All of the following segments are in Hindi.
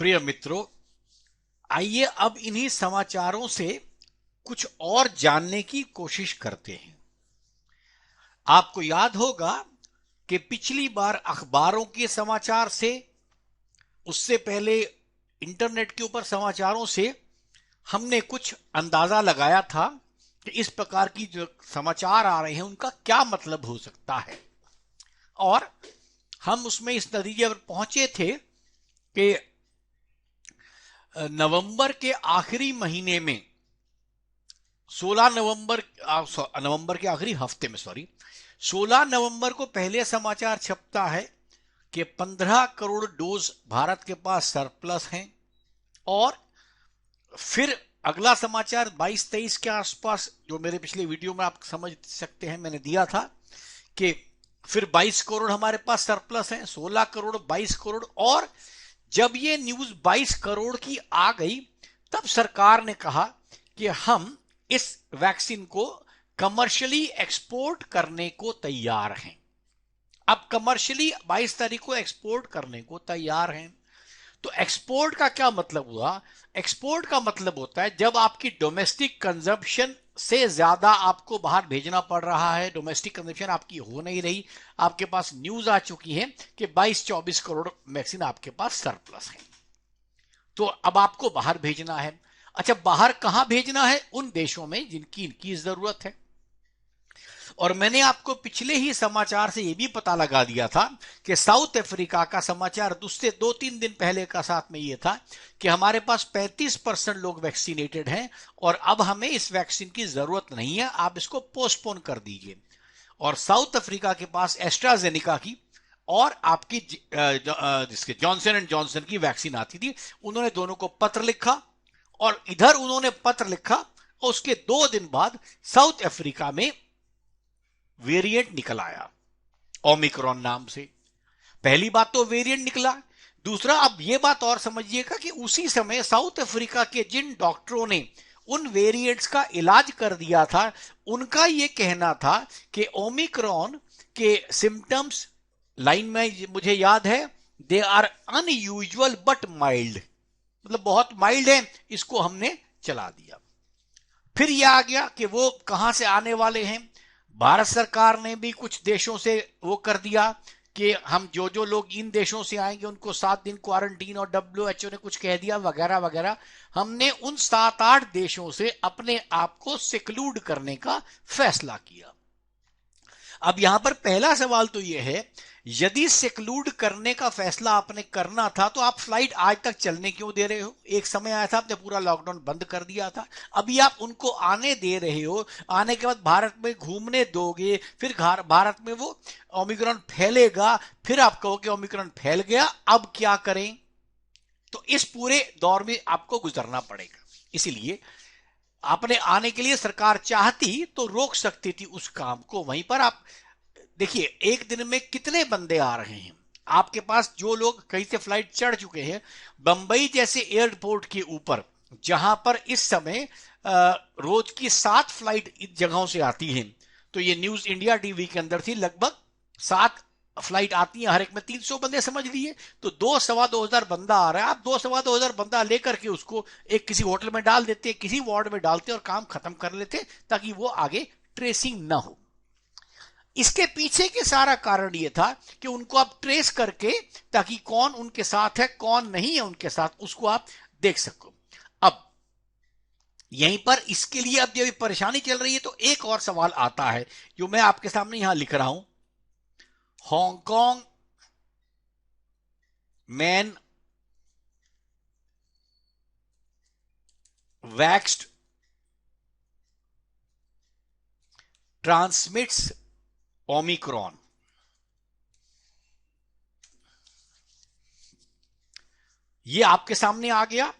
प्रिय मित्रों, आइए अब इन्हीं समाचारों से कुछ और जानने की कोशिश करते हैं। आपको याद होगा कि पिछली बार अखबारों के समाचार से, उससे पहले इंटरनेट के ऊपर समाचारों से हमने कुछ अंदाजा लगाया था कि इस प्रकार की जो समाचार आ रहे हैं उनका क्या मतलब हो सकता है, और हम उसमें इस नतीजे पर पहुंचे थे कि नवंबर के आखिरी महीने में 16 नवंबर के आखिरी हफ्ते में 16 नवंबर को पहले समाचार छपता है कि 15 करोड़ डोज भारत के पास सरप्लस हैं, और फिर अगला समाचार 22-23 के आसपास, जो मेरे पिछले वीडियो में आप समझ सकते हैं मैंने दिया था कि फिर 22 करोड़ हमारे पास सरप्लस हैं, 16 करोड़, 22 करोड़, और जब ये न्यूज 22 करोड़ की आ गई तब सरकार ने कहा कि हम इस वैक्सीन को कमर्शियली एक्सपोर्ट करने को तैयार हैं। अब कमर्शियली 22 तारीख को एक्सपोर्ट करने को तैयार हैं, तो एक्सपोर्ट का क्या मतलब हुआ? एक्सपोर्ट का मतलब होता है जब आपकी डोमेस्टिक कंजम्पशन से ज्यादा आपको बाहर भेजना पड़ रहा है, डोमेस्टिक कंजम्पशन आपकी हो नहीं रही, आपके पास न्यूज आ चुकी है कि 22-24 करोड़ वैक्सीन आपके पास सरप्लस है, तो अब आपको बाहर भेजना है। अच्छा, बाहर कहां भेजना है? उन देशों में जिनकी इनकी जरूरत है। और मैंने आपको पिछले ही समाचार से यह भी पता लगा दिया था कि साउथ अफ्रीका का समाचार उससे 2-3 दिन पहले का साथ में यह था कि हमारे पास 35% लोग वैक्सीनेटेड हैं और अब हमें इस वैक्सीन की जरूरत नहीं है, आप इसको पोस्टपोन कर दीजिए। और साउथ अफ्रीका के पास एस्ट्राजेनिका की और आपकी जिसके जॉनसन एंड जॉनसन की वैक्सीन आती थी, उन्होंने दोनों को पत्र लिखा, और इधर उन्होंने पत्र लिखा और उसके 2 दिन बाद साउथ अफ्रीका में वेरिएंट निकल आया ओमिक्रॉन नाम से। पहली बात तो वेरिएंट निकला, दूसरा अब यह बात और समझिएगा कि उसी समय साउथ अफ्रीका के जिन डॉक्टरों ने उन वेरिएंट्स का इलाज कर दिया था, उनका यह कहना था कि ओमिक्रॉन के सिम्टम्स, लाइन में मुझे याद है, they are unusual but mild, मतलब बहुत माइल्ड है, इसको हमने चला दिया। फिर यह आ गया कि वो कहां से आने वाले हैं। भारत सरकार ने भी कुछ देशों से वो कर दिया कि हम जो लोग इन देशों से आएंगे उनको 7 दिन क्वारंटीन, और WHO ने कुछ कह दिया वगैरह वगैरह। हमने उन 7-8 देशों से अपने आप को सिक्लूड करने का फैसला किया। अब यहां पर पहला सवाल तो यह है, यदि सिक्लूड करने का फैसला आपने करना था तो आप फ्लाइट आज तक चलने क्यों दे रहे हो? एक समय आया था आपने पूरा लॉकडाउन बंद कर दिया था, अभी आप उनको आने दे रहे हो, आने के बाद भारत में घूमने दोगे, फिर भारत में वो ओमिक्रॉन फैलेगा, फिर आप कहोगे ओमिक्रॉन फैल गया, अब क्या करें? तो इस पूरे दौर में आपको गुजरना पड़ेगा। इसीलिए आपने आने के लिए सरकार चाहती तो रोक सकती थी उस काम को। वहीं पर आप देखिए एक दिन में कितने बंदे आ रहे हैं आपके पास, जो लोग कहीं से फ्लाइट चढ़ चुके हैं बंबई जैसे एयरपोर्ट के ऊपर, जहां पर इस समय रोज की 7 फ्लाइट इस जगहों से आती हैं। तो ये न्यूज इंडिया टीवी के अंदर थी, लगभग 7 फ्लाइट आती है, हर एक में 300 बंदे समझ लिए, तो 2-2,500 बंदा आ रहा है। आप 2-2,500 बंदा लेकर के उसको एक किसी होटल में डाल देते, किसी वार्ड में डालते और काम खत्म कर लेते, ताकि वो आगे ट्रेसिंग ना हो। इसके पीछे के सारा कारण यह था कि उनको आप ट्रेस करके, ताकि कौन उनके साथ है कौन नहीं है उनके साथ, उसको आप देख सको। अब यहीं पर इसके लिए अब जब परेशानी चल रही है तो एक और सवाल आता है जो मैं आपके सामने यहां लिख रहा हूं। Hong Kong man vaxxed transmits Omicron. ये आपके सामने आ गया।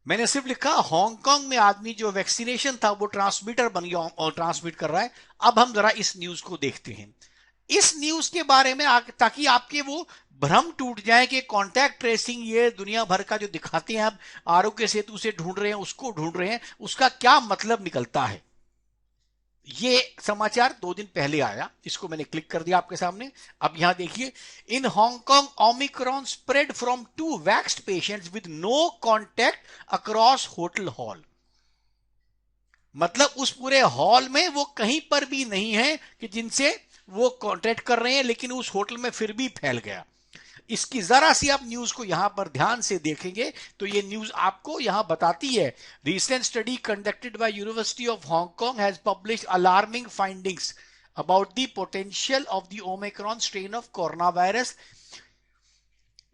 मैंने सिर्फ लिखा हांगकांग में आदमी जो वैक्सीनेशन था वो ट्रांसमीटर बन गया और ट्रांसमिट कर रहा है। अब हम जरा इस न्यूज को देखते हैं, इस न्यूज के बारे में, ताकि आपके वो भ्रम टूट जाए कि कांटेक्ट ट्रेसिंग ये दुनिया भर का जो दिखाते हैं, आप आरोग्य सेतु से ढूंढ रहे हैं, उसको ढूंढ रहे हैं, उसका क्या मतलब निकलता है। ये समाचार 2 दिन पहले आया, इसको मैंने क्लिक कर दिया आपके सामने। अब यहां देखिए, in Hong Kong Omicron spread from 2 vaxxed patients with no contact across hotel hall. मतलब उस पूरे हॉल में वो कहीं पर भी नहीं है कि जिनसे वो कॉन्टैक्ट कर रहे हैं, लेकिन उस होटल में फिर भी फैल गया। इसकी जरा सी आप न्यूज को यहां पर ध्यान से देखेंगे तो ये न्यूज आपको यहां बताती है, recent study conducted by university of Hong Kong has published alarming findings about the potential of the omicron strain of corona virus,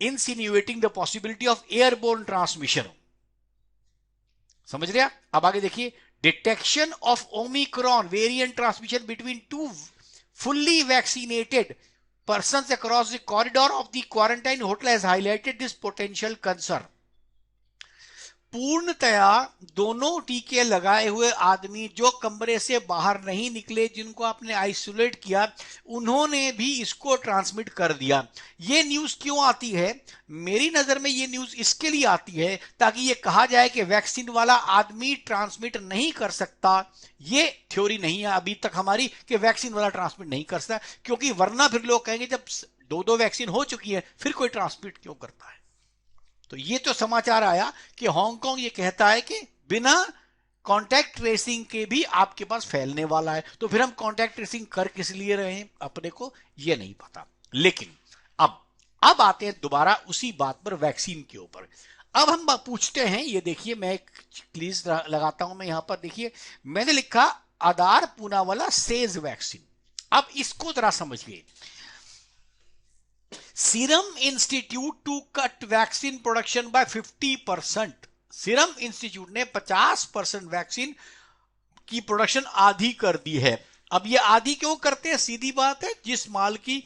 insinuating the possibility of airborne transmission. समझ रहे? अब आगे देखिए, detection of omicron variant transmission between 2 fully vaccinated persons across the corridor of the quarantine hotel has highlighted this potential concern. पूर्णतया दोनों टीके लगाए हुए आदमी जो कमरे से बाहर नहीं निकले, जिनको आपने आइसोलेट किया, उन्होंने भी इसको ट्रांसमिट कर दिया। ये न्यूज क्यों आती है? मेरी नजर में ये न्यूज इसके लिए आती है ताकि ये कहा जाए कि वैक्सीन वाला आदमी ट्रांसमिट नहीं कर सकता। ये थ्योरी नहीं है अभी तक हमारी कि वैक्सीन वाला ट्रांसमिट नहीं कर सकता, क्योंकि वरना फिर लोग कहेंगे जब 2 वैक्सीन हो चुकी है फिर कोई ट्रांसमिट क्यों करता है। तो ये तो समाचार आया कि हांगकांग ये कहता है कि बिना कॉन्टैक्ट ट्रेसिंग के भी आपके पास फैलने वाला है। तो फिर हम कॉन्टैक्ट ट्रेसिंग कर किस लिए रहे हैं, अपने को ये नहीं पता। लेकिन अब आते हैं दोबारा उसी बात पर, वैक्सीन के ऊपर। अब हम पूछते हैं, ये देखिए मैं एक प्लीज लगाता हूं मैं यहां पर, देखिए मैंने लिखा आधार पूनावाला सेज वैक्सीन। अब इसको जरा समझिए। Serum Institute to cut vaccine production by 50%। Serum Institute ने 50% वैक्सीन की प्रोडक्शन आधी कर दी है। अब ये आधी क्यों करते हैं? सीधी बात है, जिस माल की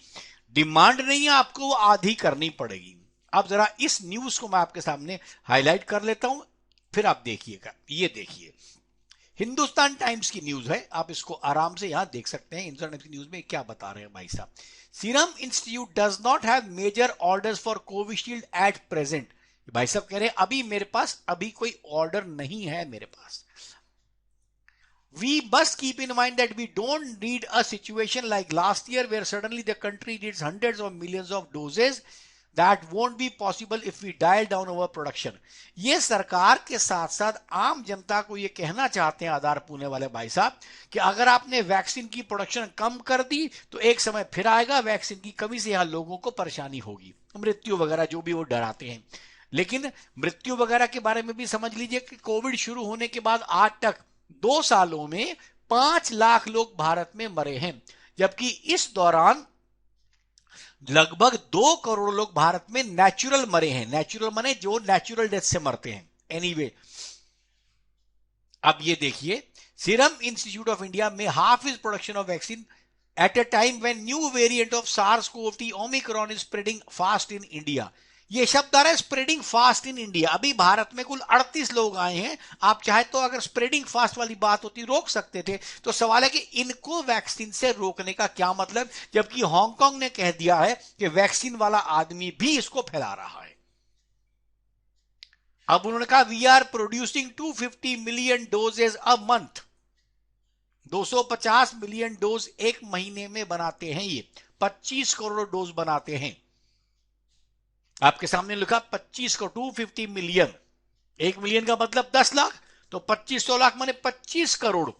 डिमांड नहीं है आपको वो आधी करनी पड़ेगी। अब जरा इस न्यूज को मैं आपके सामने हाईलाइट कर लेता हूं, फिर आप देखिएगा। ये देखिए, हिंदुस्तान टाइम्स की न्यूज है, आप इसको आराम से यहां देख सकते हैं। हिंदुस्तान टाइम्स की न्यूज में क्या बता रहे हैं भाई साहब। Serum Institute does not have major orders for Covishield at present. भाई साहब कह रहे हैं अभी मेरे पास अभी कोई ऑर्डर नहीं है मेरे पास। We must keep in mind that we don't need a situation like last year where suddenly the country needs hundreds of millions of doses. That won't be possible if we dial down our production. ये सरकार के साथ साथ आम जनता को ये कहना चाहते हैं आधार पूने वाले भाई साहब कि अगर आपने वैक्सीन की प्रोडक्शन कम कर दी तो एक समय फिर आएगा, वैक्सीन की कमी से यहां लोगों को परेशानी होगी, मृत्यु वगैरह जो भी वो डराते हैं। लेकिन मृत्यु वगैरह के बारे में भी समझ लीजिए कि कोविड शुरू होने के बाद आज तक 2 सालों में 5 लाख लोग भारत में मरे हैं, जबकि इस दौरान लगभग 2 करोड़ लोग भारत में नेचुरल मरे हैं। नेचुरल माने जो नेचुरल डेथ से मरते हैं। एनीवे, अब ये देखिए, सीरम इंस्टीट्यूट ऑफ इंडिया में half is production of vaccine at a time when new variant of SARS-CoV-2 Omicron is spreading fast in India. ये शब्द आ रहा है स्प्रेडिंग फास्ट इन इंडिया। अभी भारत में कुल 38 लोग आए हैं। आप चाहे तो अगर स्प्रेडिंग फास्ट वाली बात होती रोक सकते थे। तो सवाल है कि इनको वैक्सीन से रोकने का क्या मतलब, जबकि हांगकांग ने कह दिया है कि वैक्सीन वाला आदमी भी इसको फैला रहा है। अब उन्होंने कहा we are producing 250 million doses a month. 250 million dose एक महीने में बनाते हैं। ये 25 करोड़ डोज बनाते हैं। आपके सामने लिखा 25 को 250 मिलियन, 1 मिलियन का मतलब 10 लाख, तो 2500 लाख माने 25 करोड़।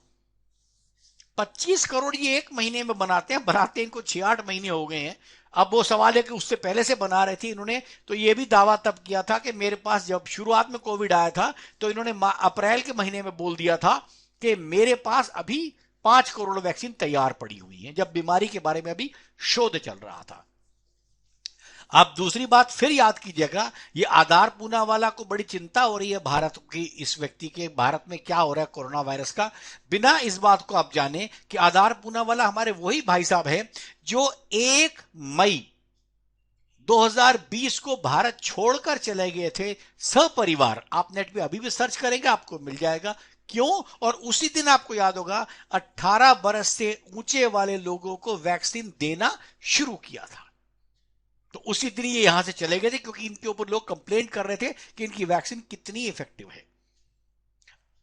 25 करोड़ ये एक महीने में बनाते हैं। बनाते इनको 6-8 महीने हो गए हैं। अब वो सवाल है कि उससे पहले से बना रहे थे इन्होंने, तो ये भी दावा तब किया था कि मेरे पास जब शुरुआत में कोविड आया था तो इन्होंने अप्रैल के महीने में बोल दिया था कि मेरे पास अभी 5 करोड़ वैक्सीन तैयार पड़ी हुई है, जब बीमारी के बारे में अभी शोध चल रहा था। आप दूसरी बात फिर याद कीजिएगा, ये आधार पूनावाला को बड़ी चिंता हो रही है भारत की, इस व्यक्ति के भारत में क्या हो रहा है कोरोना वायरस का, बिना इस बात को आप जाने कि आधार पूनावाला हमारे वही भाई साहब है जो 1 मई 2020 को भारत छोड़कर चले गए थे सपरिवार। आप नेट पे अभी भी सर्च करेंगे आपको मिल जाएगा क्यों। और उसी दिन आपको याद होगा 18 बरस से ऊंचे वाले लोगों को वैक्सीन देना शुरू किया था। तो उसी दिन ये यहां से चले गए थे क्योंकि इनके ऊपर लोग कंप्लेंट कर रहे थे कि इनकी वैक्सीन कितनी इफेक्टिव है।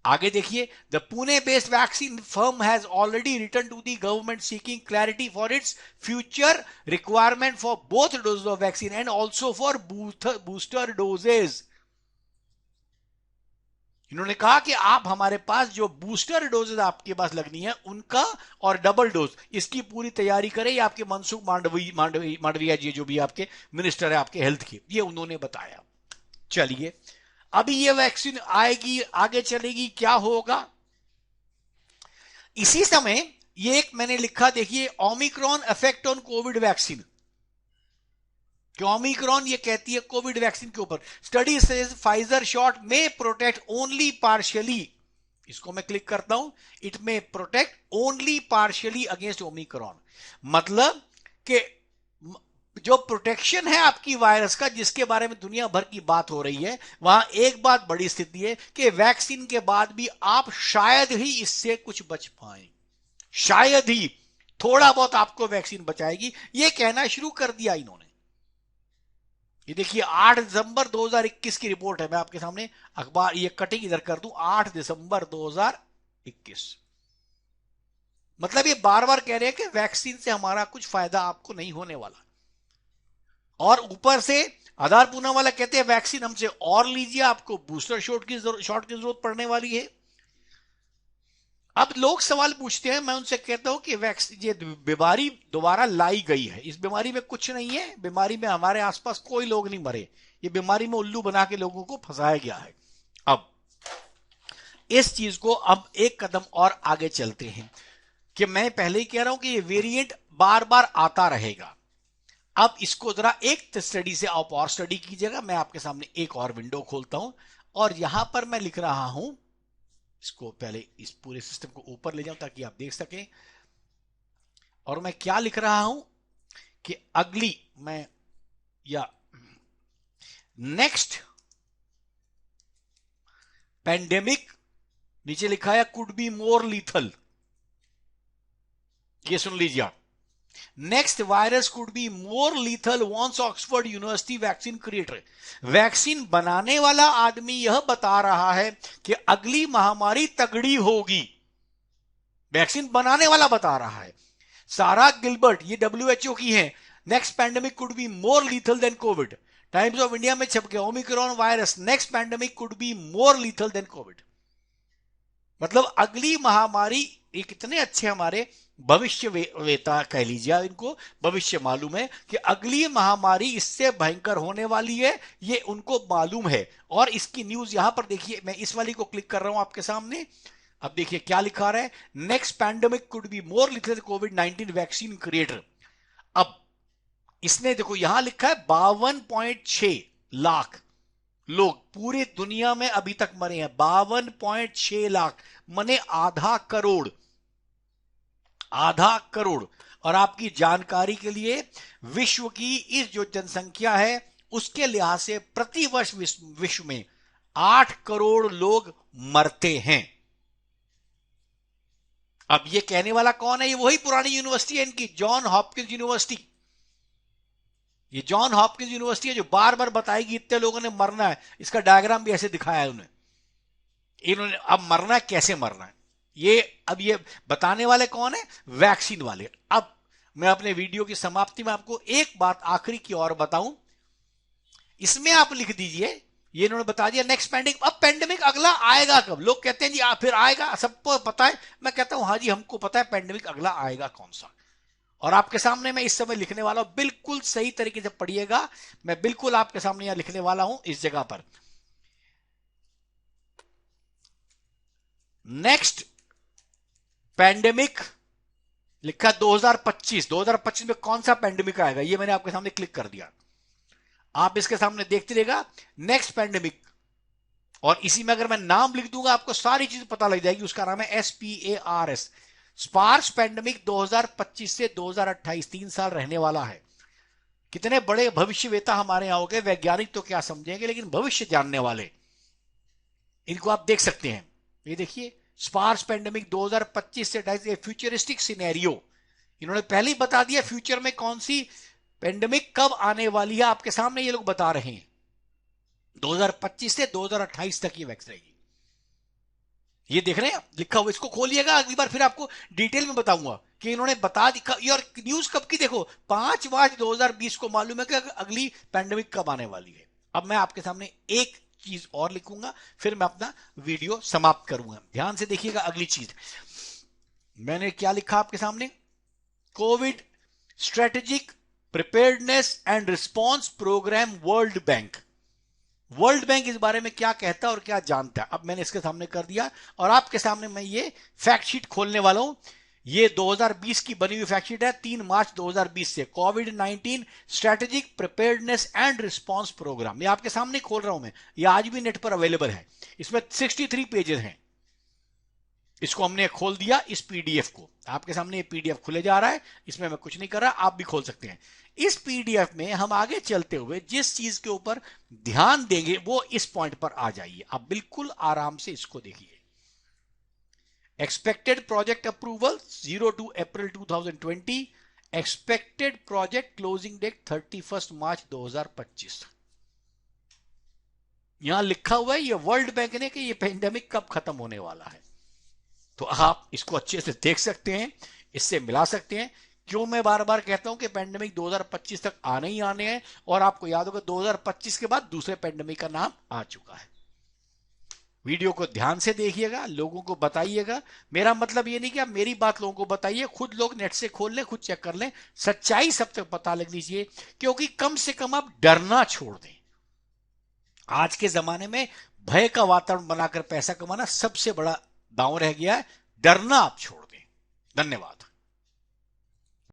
आगे देखिए, the Pune based vaccine firm has already written to the government seeking clarity for its future requirement for both dose of vaccine and also for booster doses. इन्होंने कहा कि आप हमारे पास जो बूस्टर डोजेज आपके पास लगनी है उनका और डबल डोज इसकी पूरी तैयारी करें। ये आपके मनसुख मांडविया जी जो भी आपके मिनिस्टर है आपके हेल्थ के, ये उन्होंने बताया। चलिए, अभी ये वैक्सीन आएगी, आगे चलेगी, क्या होगा। इसी समय ये एक मैंने लिखा, देखिए, Omicron effect on Covid vaccine. कि ओमिक्रॉन ये कहती है कोविड वैक्सीन के ऊपर, स्टडी सेज फाइजर शॉट में प्रोटेक्ट ओनली पार्शियली। इसको मैं क्लिक करता हूं, इट में protect only partially against Omicron. मतलब कि जो प्रोटेक्शन है आपकी वायरस का, जिसके बारे में दुनिया भर की बात हो रही है, वहां एक बात बड़ी स्थिति है कि वैक्सीन के बाद भी आप शायद ही इससे कुछ बच पाए, शायद ही थोड़ा बहुत आपको वैक्सीन बचाएगी। ये कहना शुरू कर दिया इन्होंने। ये देखिए 8 दिसंबर 2021 की रिपोर्ट है, मैं आपके सामने अखबार ये कटिंग इधर कर दूं, 8 दिसंबर 2021। मतलब ये बार बार कह रहे हैं कि वैक्सीन से हमारा कुछ फायदा आपको नहीं होने वाला। और ऊपर से आधार पूना वाला कहते हैं वैक्सीन हमसे और लीजिए, आपको बूस्टर शॉट की जरूरत पड़ने वाली है। अब लोग सवाल पूछते हैं, मैं उनसे कहता हूं कि वैक्सीन, ये बीमारी दोबारा लाई गई है, इस बीमारी में कुछ नहीं है, बीमारी में हमारे आसपास कोई लोग नहीं मरे, ये बीमारी में उल्लू बना के लोगों को फंसाया गया है। अब इस चीज को अब एक कदम और आगे चलते हैं कि मैं पहले ही कह रहा हूं कि ये वेरिएंट बार बार आता रहेगा। अब इसको जरा एक स्टडी से आप और स्टडी कीजिएगा। मैं आपके सामने एक और विंडो खोलता हूं और यहां पर मैं लिख रहा हूं, इसको पहले इस पूरे सिस्टम को ऊपर ले जाऊं ताकि आप देख सकें। और मैं क्या लिख रहा हूं कि अगली मैं या नेक्स्ट पैंडेमिक, नीचे लिखा है कुड बी मोर लीथल। ये सुन लीजिए आप, next virus could be more lethal warns Oxford university vaccine creator. Vaccine बनाने वाला आदमी यह बता रहा है कि अगली महामारी तगड़ी होगी, वैक्सीन बनाने वाला बता रहा है। सारा गिलबर्ट, ये WHO की है, next pandemic could be more lethal than Covid. Times of India में छप गया, Omicron virus next pandemic could be more lethal than Covid. मतलब अगली महामारी, ये कितने अच्छे हमारे भविष्य वेता कह लीजिए, इनको भविष्य मालूम है कि अगली महामारी इससे भयंकर होने वाली है, ये उनको मालूम है। और इसकी न्यूज यहां पर देखिए, मैं इस वाली को क्लिक कर रहा हूं आपके सामने। अब देखिए क्या लिखा रहा है, next pandemic could be more lethal covid vaccine creator. अब इसने देखो यहां लिखा है 52.6 लाख लोग पूरी दुनिया में अभी तक मरे हैं, 52.6 लाख, मने आधा करोड़, आधा करोड़। और आपकी जानकारी के लिए, विश्व की इस जो जनसंख्या है उसके लिहाज से प्रति वर्ष विश्व में 8 करोड़ लोग मरते हैं। अब ये कहने वाला कौन है? ये वही पुरानी यूनिवर्सिटी है इनकी, जॉन हॉपकिंस यूनिवर्सिटी। ये जॉन हॉपकिंस यूनिवर्सिटी है जो बार बार बताएगी इतने लोगों ने मरना है। इसका डायग्राम भी ऐसे दिखाया है इन्होंने। अब मरना है, कैसे मरना है, ये अब ये बताने वाले कौन है? वैक्सीन वाले। अब मैं अपने वीडियो की समाप्ति में आपको एक बात आखिरी की और बताऊं, इसमें आप लिख दीजिए, ये इन्होंने बता दिया नेक्स्ट पैंडेमिक। अब पैंडेमिक अगला आएगा कब? लोग कहते हैं जी फिर आएगा, सबको पता है। मैं कहता हूं हाँ जी, हमको पता है पैंडेमिक अगला आएगा कौन सा। और आपके सामने मैं इस समय लिखने वाला हूं, बिल्कुल सही तरीके से पढ़िएगा। मैं बिल्कुल आपके सामने यहां लिखने वाला हूं इस जगह पर, नेक्स्ट पैंडेमिक लिखा 2025। 2025 में कौन सा पैंडेमिक आएगा ये मैंने आपके सामने क्लिक कर दिया। आप इसके सामने देखते रहेगा नेक्स्ट पैंडेमिक, और इसी में अगर मैं नाम लिख दूंगा आपको सारी चीज पता लग जाएगी। उसका नाम है SPARS, स्पार्स पैंडेमिक 2025 से 2028, 3 साल रहने वाला है। कितने बड़े भविष्यवेता हमारे यहां हो गए, वैज्ञानिक तो क्या समझेंगे, लेकिन भविष्य जानने वाले, इनको आप देख सकते हैं। ये देखिए स्पार्स पैंडेमिक 2025 से 28, फ्यूचरिस्टिक सिनेरियो इन्होंने पहले ही बता दिया फ्यूचर में कौन सी पैंडेमिक कब आने वाली है, आपके सामने ये लोग बता रहे हैं। 2025 से 2028 तक ये वैक्सीन रहेगी। ये देख रहे हैं लिखा हुआ, इसको खोलिएगा, अगली बार फिर आपको डिटेल में बताऊंगा कि इन्होंने बता दी। और न्यूज कब की देखो, 5 मार्च 2020 को मालूम है कि अगली पैंडेमिक कब आने वाली है। अब मैं आपके सामने एक चीज और लिखूंगा, फिर मैं अपना वीडियो समाप्त करूंगा। ध्यान से देखिएगा अगली चीज मैंने क्या लिखा आपके सामने। Covid strategic preparedness and response programme World Bank. World Bank इस बारे में क्या कहता है और क्या जानता है, अब मैंने इसके सामने कर दिया। और आपके सामने मैं ये फैक्ट शीट खोलने वाला हूं। ये 2020 की बनी हुई फैक्ट शीट है, 3 मार्च 2020 से। Covid 19 strategic preparedness and response programme, ये आपके सामने खोल रहा हूं मैं। ये आज भी नेट पर अवेलेबल है। इसमें 63 पेजेस हैं। इसको हमने खोल दिया, इस पीडीएफ को आपके सामने ये पीडीएफ खुले जा रहा है। इसमें मैं कुछ नहीं कर रहा, आप भी खोल सकते हैं। इस पीडीएफ में हम आगे चलते हुए जिस चीज के ऊपर ध्यान देंगे वो इस पॉइंट पर आ जाइए। आप बिल्कुल आराम से इसको देखिए। एक्सपेक्टेड प्रोजेक्ट अप्रूवल 02 अप्रैल 2020, एक्सपेक्टेड प्रोजेक्ट क्लोजिंग डेट 31 मार्च 2025। यहां लिखा हुआ है ये वर्ल्ड बैंक ने कि ये पेंडेमिक कब खत्म होने वाला है। तो आप इसको अच्छे से देख सकते हैं, इससे मिला सकते हैं। क्यों मैं बार बार कहता हूं कि पेंडेमिक 2025 तक आने ही आने हैं। और आपको याद होगा 2025 के बाद दूसरे पेंडेमिक का नाम आ चुका है। वीडियो को ध्यान से देखिएगा, लोगों को बताइएगा। मेरा मतलब ये नहीं कि आप मेरी बात लोगों को बताइए, खुद लोग नेट से खोल लें, खुद चेक कर लें। सच्चाई सब तक पता लगनी चाहिए, क्योंकि कम से कम आप डरना छोड़ दें। आज के जमाने में भय का वातावरण बनाकर पैसा कमाना सबसे बड़ा दांव रह गया है। डरना आप छोड़ दें। धन्यवाद।